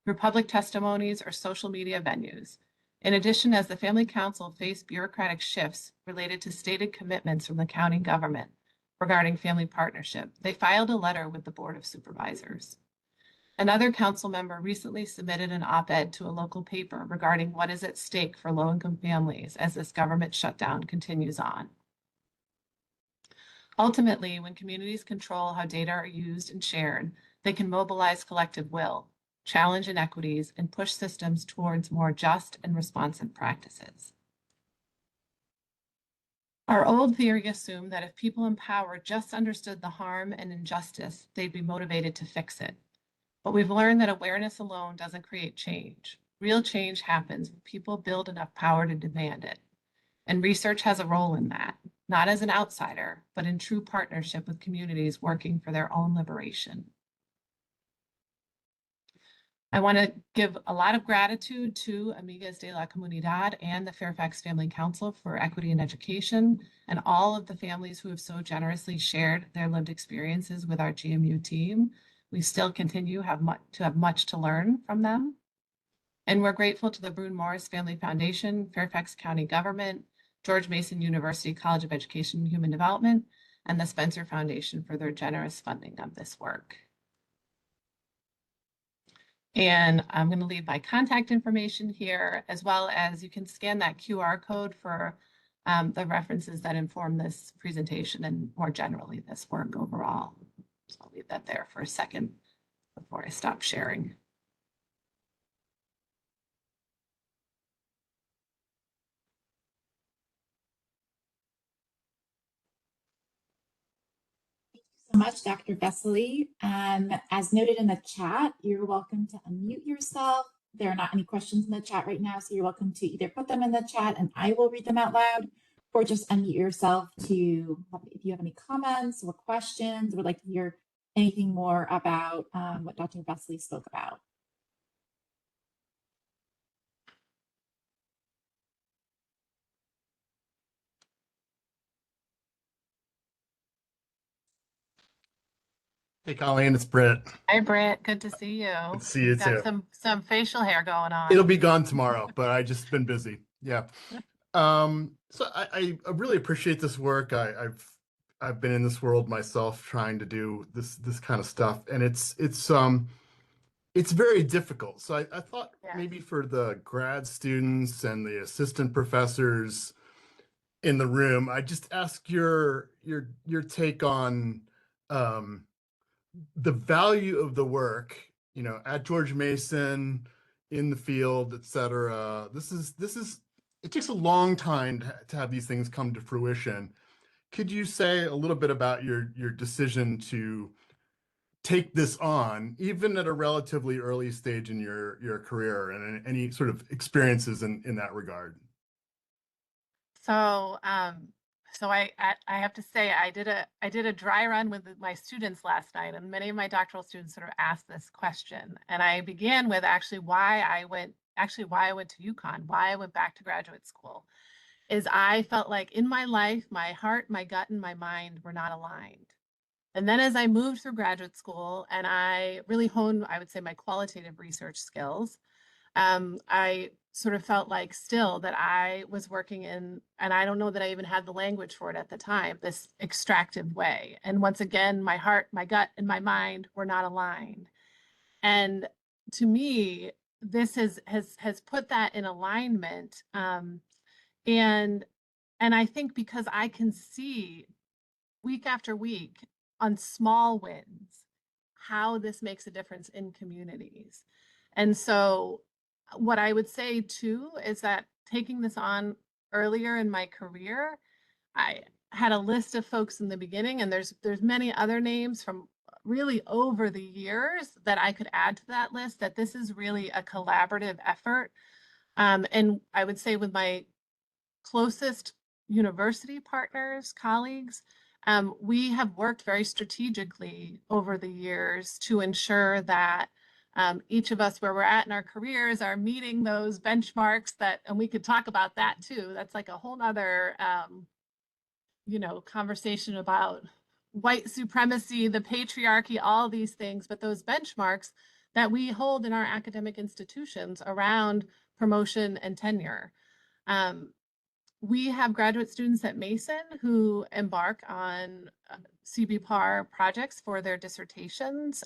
through public testimonies or social media venues. In addition, as the Family Council faced bureaucratic shifts related to stated commitments from the county government regarding family partnership, they filed a letter with the Board of Supervisors. Another council member recently submitted an op-ed to a local paper regarding what is at stake for low-income families as this government shutdown continues on. Ultimately, when communities control how data are used and shared, they can mobilize collective will, challenge inequities, and push systems towards more just and responsive practices. Our old theory assumed that if people in power just understood the harm and injustice, they'd be motivated to fix it. But we've learned that awareness alone doesn't create change. Real change happens when people build enough power to demand it. And research has a role in that, not as an outsider, but in true partnership with communities working for their own liberation. I want to give a lot of gratitude to Amigas de la Comunidad and the Fairfax Family Council for Equity in Education, and all of the families who have so generously shared their lived experiences with our GMU team. We still continue to have much to learn from them. And we're grateful to the Bruhn Morris Family Foundation, Fairfax County Government, George Mason University College of Education and Human Development, and the Spencer Foundation for their generous funding of this work. And I'm going to leave my contact information here, as well as you can scan that QR code for the references that inform this presentation and more generally this work overall. So I'll leave that there for a second before I stop sharing. So much, Dr. Vesely. As noted in the chat, you're welcome to unmute yourself. There are not any questions in the chat right now, so you're welcome to either put them in the chat and I will read them out loud, or just unmute yourself to, if you have any comments or questions, or would like to hear anything more about what Dr. Vesely spoke about. Hey, Colleen, it's Britt. Hi, Britt. Good to see you. Good to see you too. Got some facial hair going on. It'll be gone tomorrow, but I just been busy. Yeah. So I really appreciate this work. I've been in this world myself trying to do this kind of stuff, and it's very difficult. So I thought maybe for the grad students and the assistant professors in the room, I just ask your take on the value of the work, you know, at George Mason, in the field, et cetera. This is it takes a long time to have these things come to fruition. Could you say a little bit about your decision to take this on, even at a relatively early stage in your career, and any sort of experiences in that regard? So, I have to say I did a dry run with my students last night, and many of my doctoral students sort of asked this question. And I began with why I went to UConn, why I went back to graduate school, is I felt like in my life, my heart, my gut, and my mind were not aligned. And then as I moved through graduate school and I really honed, I would say, my qualitative research skills, I sort of felt like still that I was working in, and I don't know that I even had the language for it at the time, this extractive way. And once again, my heart, my gut, and my mind were not aligned. And to me, this has put that in alignment. And I think because I can see week after week on small wins how this makes a difference in communities. And so what I would say too is that taking this on earlier in my career, I had a list of folks in the beginning, and there's many other names from really over the years that I could add to that list, that this is really a collaborative effort. And I would say with my closest university partners, colleagues, we have worked very strategically over the years to ensure that each of us, where we're at in our careers, are meeting those benchmarks and we could talk about that too. That's like a whole nother, conversation about white supremacy, the patriarchy, all these things, but those benchmarks that we hold in our academic institutions around promotion and tenure. We have graduate students at Mason who embark on CBPAR projects for their dissertations.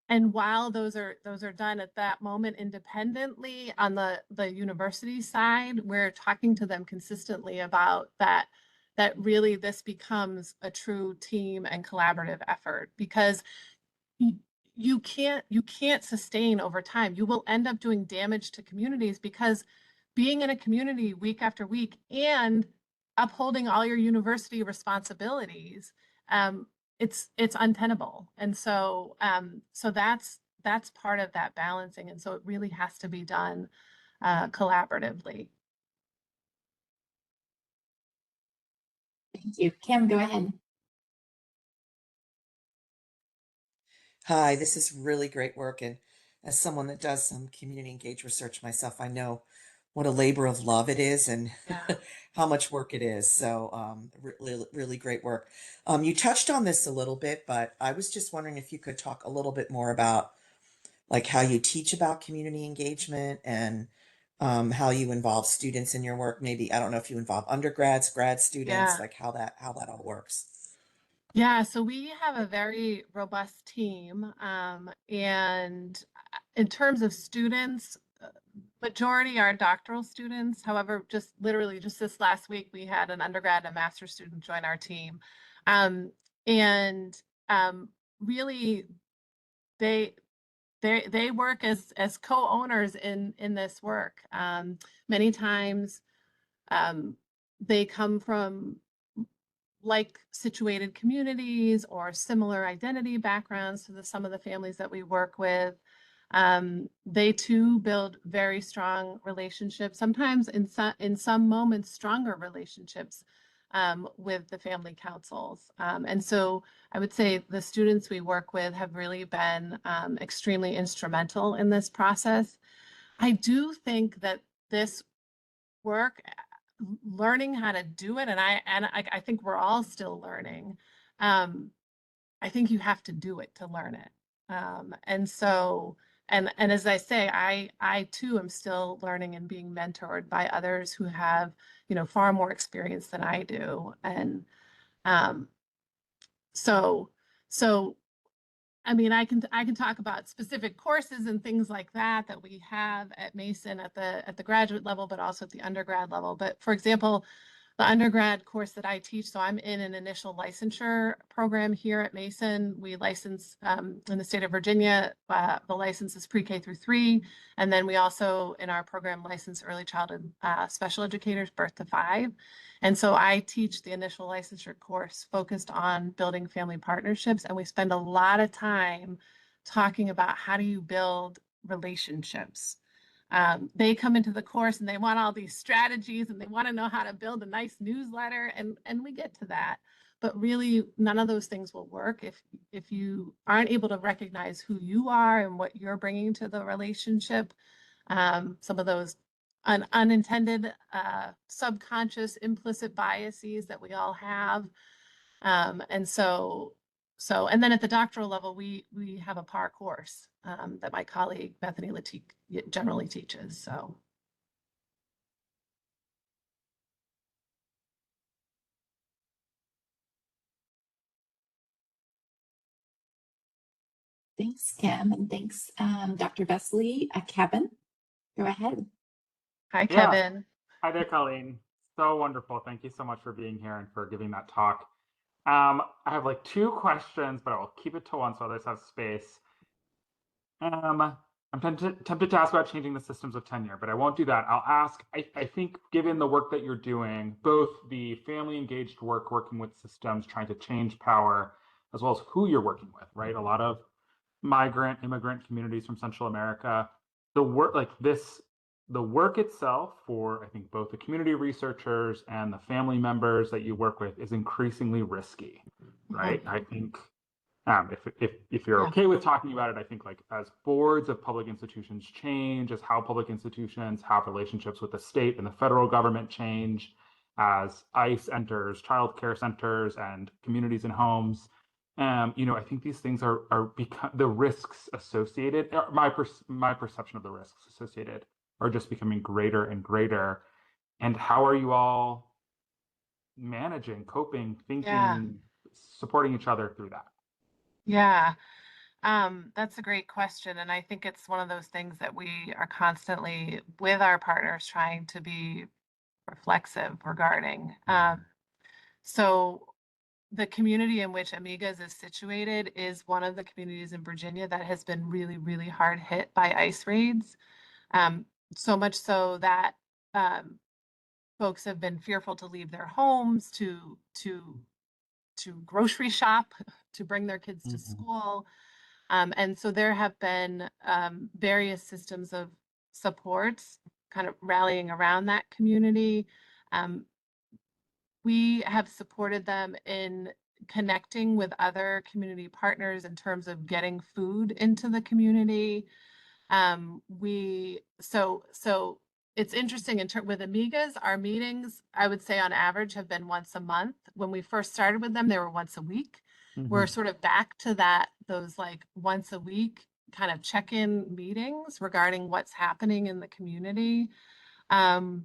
And while those are done at that moment independently, on the university side, we're talking to them consistently about that that really this becomes a true team and collaborative effort, because you can't sustain over time. You will end up doing damage to communities, because being in a community week after week and upholding all your university responsibilities, it's untenable. And so that's part of that balancing. And so it really has to be done collaboratively. Thank you. Kim, go ahead. Hi, this is really great work. And as someone that does some community engaged research myself, I know what a labor of love it is and Yeah. how much work it is. So, really, really great work. You touched on this a little bit, but I was just wondering if you could talk a little bit more about like how you teach about community engagement and how you involve students in your work. Maybe, I don't know if you involve undergrads, grad students, Yeah. like how that all works. Yeah, so we have a very robust team. And in terms of students, majority are doctoral students. However, just literally just this last week, we had an undergrad and a master's student join our team. And really, they work as co-owners in this work. Many times they come from like situated communities or similar identity backgrounds to some of the families that we work with. They too build very strong relationships, sometimes in some moments stronger relationships with the family councils. And so I would say the students we work with have really been extremely instrumental in this process. I do think that this work, learning how to do it, and I think we're all still learning. I think you have to do it to learn it. And so, and as I say, I too am still learning and being mentored by others who have, far more experience than I do. And so I mean, I can talk about specific courses and things like that we have at Mason at the graduate level, but also at the undergrad level. But for example, the undergrad course that I teach, so I'm in an initial licensure program here at Mason. We license in the state of Virginia. The license is pre-K through 3. And then we also, in our program, license early childhood special educators, birth to 5. And so I teach the initial licensure course focused on building family partnerships. And we spend a lot of time talking about how do you build relationships. They come into the course and they want all these strategies and they want to know how to build a nice newsletter, and we get to that. But really, none of those things will work if you aren't able to recognize who you are and what you're bringing to the relationship. Some of those unintended, subconscious, implicit biases that we all have. And and then at the doctoral level, we have a PAR course that my colleague Bethany Latique generally teaches. So. Thanks, Kim, and thanks, Dr. Vesely. Kevin, go ahead. Hi, Yeah. Kevin. Hi there, Colleen. So wonderful. Thank you so much for being here and for giving that talk. I have like 2 questions, but I will keep it to one so others have space. I'm tempted to ask about changing the systems of tenure, but I won't do that. I'll ask, I think given the work that you're doing, both the family engaged work, working with systems, trying to change power, as well as who you're working with, right? A lot of migrant, immigrant communities from Central America, the work itself for, I think, both the community researchers and the family members that you work with is increasingly risky, right? I think if you're okay with talking about it, I think like as boards of public institutions change, as how public institutions have relationships with the state and the federal government change, as ICE enters childcare centers and communities and homes, I think these things are the risks associated. My perception of the risks associated are just becoming greater and greater. And how are you all managing, coping, thinking, supporting each other through that? Yeah, that's a great question. And I think it's one of those things that we are constantly with our partners trying to be reflexive regarding. So the community in which Amigas is situated is one of the communities in Virginia that has been really, really hard hit by ICE raids. So much so that folks have been fearful to leave their homes, to grocery shop, to bring their kids to school. And so there have been various systems of supports kind of rallying around that community. We have supported them in connecting with other community partners in terms of getting food into the community. So it's interesting with Amigas, our meetings, I would say on average have been once a month. When we first started with them, they were once a week. We're sort of back to those like once a week kind of check-in meetings regarding what's happening in the community. One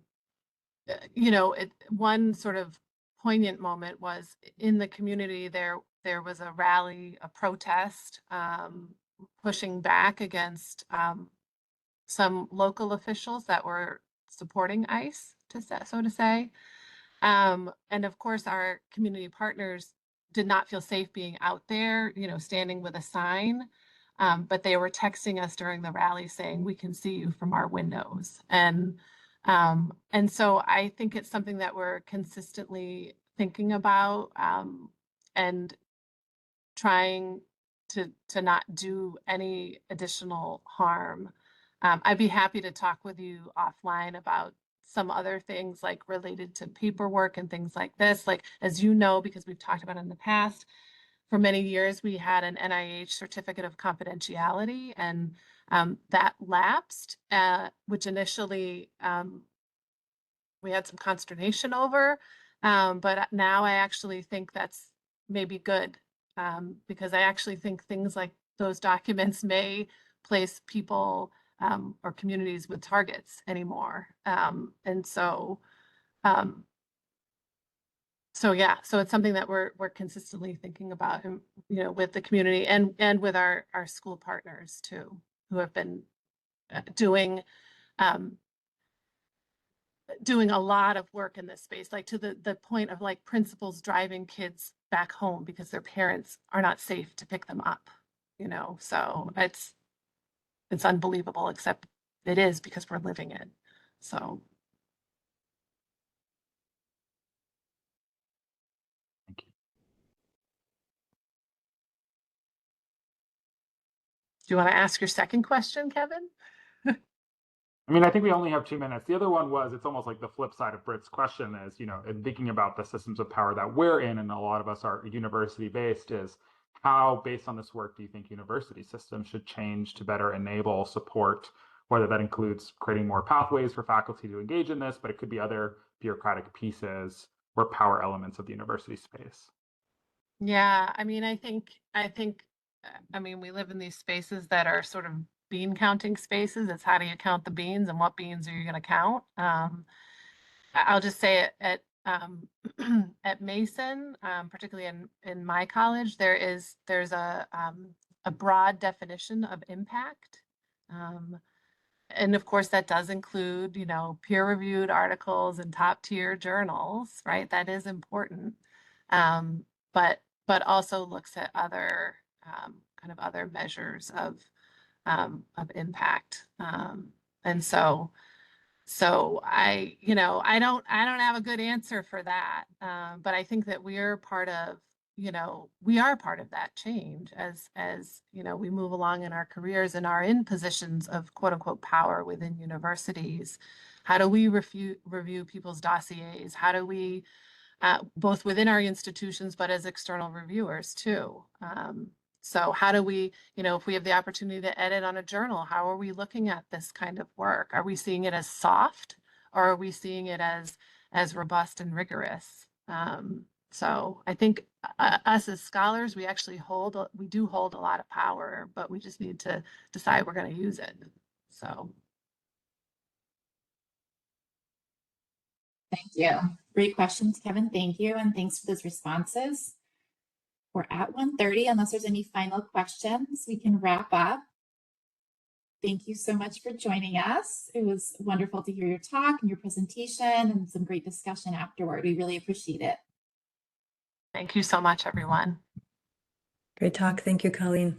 sort of poignant moment was in the community. There was a rally, a protest, pushing back against some local officials that were supporting ICE, so to say. And of course, our community partners did not feel safe being out there, standing with a sign. But they were texting us during the rally saying, "We can see you from our windows." And so I think it's something that we're consistently thinking about and trying to not do any additional harm. I'd be happy to talk with you offline about some other things like related to paperwork and things like this. Like, as you know, because we've talked about it in the past, for many years we had an NIH certificate of confidentiality, and that lapsed, which initially we had some consternation over. But now I actually think that's maybe good, because I actually think things like those documents may place people or communities with targets anymore. And so yeah, so it's something that we're consistently thinking about, with the community and with our school partners too, who have been doing a lot of work in this space, like to the point of like principals driving kids back home because their parents are not safe to pick them up, so it's unbelievable, except it is because we're living it. So. Thank you. Do you want to ask your second question, Kevin? I mean, I think we only have 2 minutes. The other one was, it's almost like the flip side of Britt's question is, in thinking about the systems of power that we're in, and a lot of us are university based, is how, based on this work, do you think university systems should change to better enable support, whether that includes creating more pathways for faculty to engage in this, but it could be other bureaucratic pieces or power elements of the university space. Yeah, I mean, I think, we live in these spaces that are sort of bean counting spaces. It's how do you count the beans and what beans are you going to count? I'll just say at at Mason, particularly in my college, there's a broad definition of impact. And of course, that does include, peer-reviewed articles in top-tier journals, right? That is important. But also looks at other kind of other measures of impact. And so I don't have a good answer for that. But I think that we are part of that change as we move along in our careers and are in positions of quote unquote power within universities. How do we review people's dossiers? How do we both within our institutions, but as external reviewers too? So how do we, if we have the opportunity to edit on a journal, how are we looking at this kind of work? Are we seeing it as soft, or are we seeing it as robust and rigorous? So I think us as scholars, we do hold a lot of power, but we just need to decide we're going to use it. So. Thank you. Great questions, Kevin. Thank you. And thanks for those responses. We're at 1:30. Unless there's any final questions, we can wrap up. Thank you so much for joining us. It was wonderful to hear your talk and your presentation and some great discussion afterward. We really appreciate it. Thank you so much, everyone. Great talk. Thank you, Colleen.